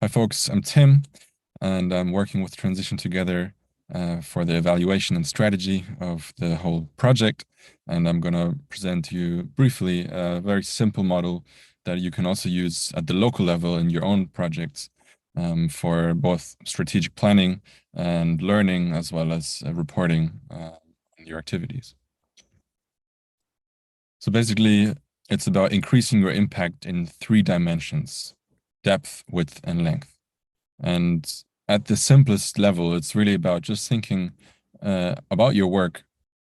Hi folks, I'm Tim, and I'm working with Transition Together for the evaluation and strategy of the whole project. And I'm going to present to you briefly a very simple model that you can also use at the local level in your own projects for both strategic planning and learning, as well as reporting on your activities. So basically, it's about increasing your impact in 3 dimensions: depth, width, and length. And at the simplest level, it's really about just thinking about your work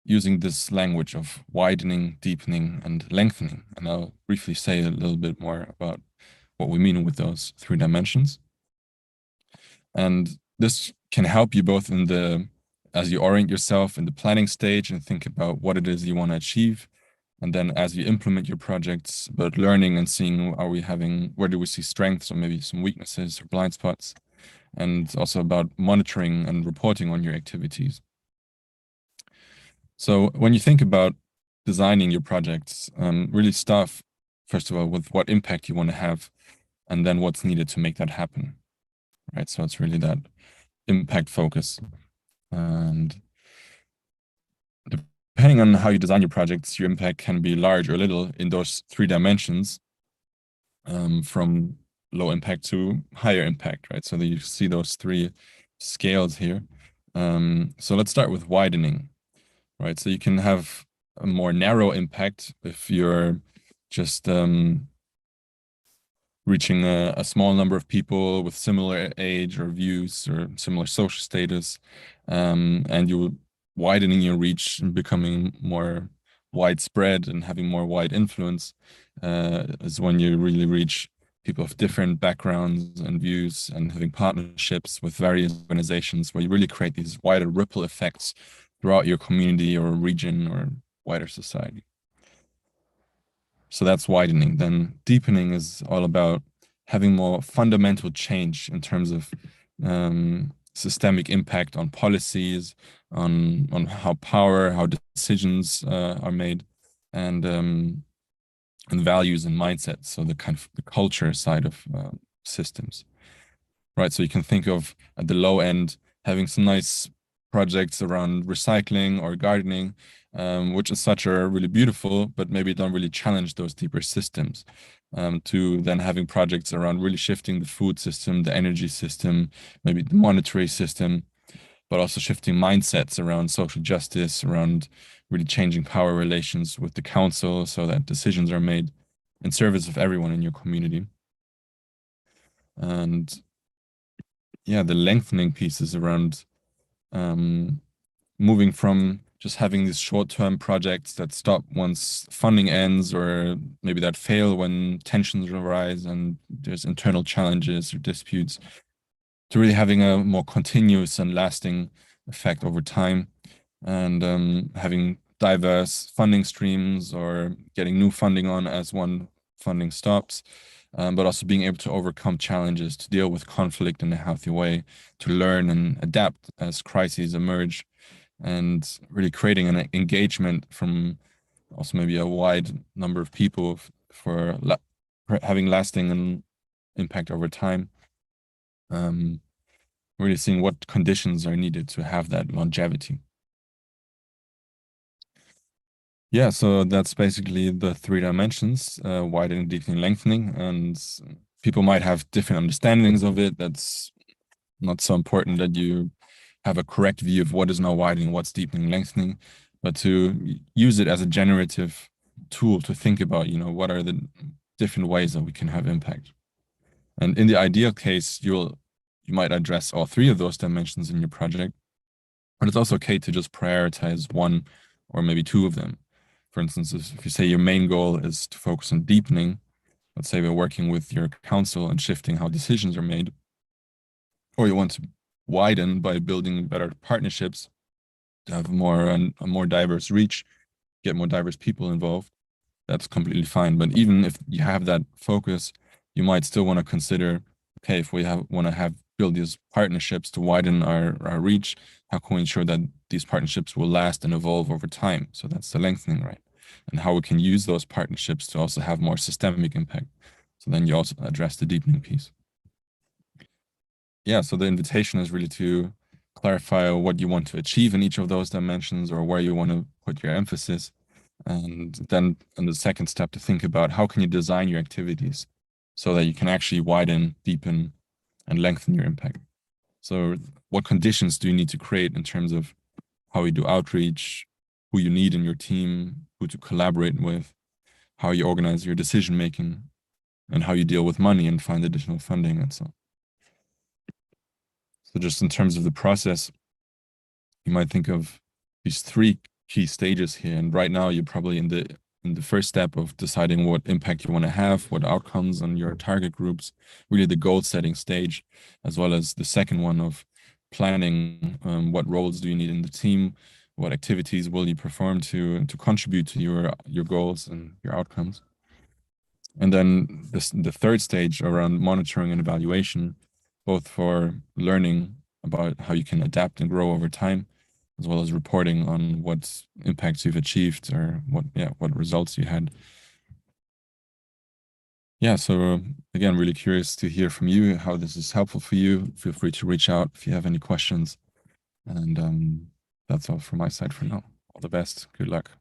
using this language of widening, deepening, and lengthening. And I'll briefly say a little bit more about what we mean with those 3 dimensions. And this can help you both as you orient yourself in the planning stage and think about what it is you want to achieve. And then as you implement your projects, about learning and seeing, where do we see strengths or maybe some weaknesses or blind spots? And also about monitoring and reporting on your activities. So when you think about designing your projects, really start, first of all, with what impact you want to have, and then what's needed to make that happen, right? So it's really that impact focus. And depending on how you design your projects, your impact can be large or little in those 3 dimensions, from low impact to higher impact, right? So that you see those 3 scales here. So let's start with widening, right? So you can have a more narrow impact if you're just reaching a small number of people with similar age or views or similar social status, and you're widening your reach and becoming more widespread and having more wide influence, is when you really reach people of different backgrounds and views and having partnerships with various organizations where you really create these wider ripple effects throughout your community or region or wider society. So that's widening. Then deepening is all about having more fundamental change in terms of systemic impact on policies, on how decisions are made, and values and mindsets. So the kind of the culture side of systems, right? So you can think of at the low end having some nice projects around recycling or gardening, which as such are really beautiful, but maybe don't really challenge those deeper systems. To then having projects around really shifting the food system, the energy system, maybe the monetary system, but also shifting mindsets around social justice, around really changing power relations with the council so that decisions are made in service of everyone in your community. And yeah, the lengthening piece is around moving from just having these short-term projects that stop once funding ends, or maybe that fail when tensions arise and there's internal challenges or disputes, to really having a more continuous and lasting effect over time, and having diverse funding streams or getting new funding on as one funding stops, but also being able to overcome challenges, to deal with conflict in a healthy way, to learn and adapt as crises emerge, and really creating an engagement from also maybe a wide number of people for having lasting impact over time. Really seeing what conditions are needed to have that longevity. Yeah, so that's basically the 3 dimensions, widening, deepening, lengthening, and people might have different understandings of it. That's not so important that you have a correct view of what is now widening, what's deepening, lengthening, but to use it as a generative tool to think about, what are the different ways that we can have impact. And in the ideal case, you might address all 3 of those dimensions in your project, but it's also okay to just prioritize one or maybe 2 of them. For instance, if you say your main goal is to focus on deepening, let's say we're working with your council and shifting how decisions are made, or you want to widen by building better partnerships to have a more diverse reach, get more diverse people involved, that's completely fine. But even if you have that focus, you might still want to consider, okay, if we want to build these partnerships to widen our reach, how can we ensure that these partnerships will last and evolve over time? So that's the lengthening, right? And how we can use those partnerships to also have more systemic impact. So then you also address the deepening piece. yeah, so the invitation is really to clarify what you want to achieve in each of those dimensions or where you want to put your emphasis. And then in the second step, to think about how can you design your activities so that you can actually widen, deepen, and lengthen your impact. So what conditions do you need to create in terms of how you do outreach, who you need in your team, who to collaborate with, how you organize your decision making, and how you deal with money and find additional funding and so on. So just in terms of the process, you might think of these three key stages here. And right now you're probably in the first step of deciding what impact you want to have, what outcomes on your target groups, really the goal setting stage, as well as the second one of planning what roles do you need in the team, what activities will you perform to contribute to your goals and your outcomes. And then the third stage around monitoring and evaluation, both for learning about how you can adapt and grow over time, as well as reporting on what impacts you've achieved or what results you had. Yeah, so again, really curious to hear from you how this is helpful for you. Feel free to reach out if you have any questions. And that's all from my side for now. All the best. Good luck.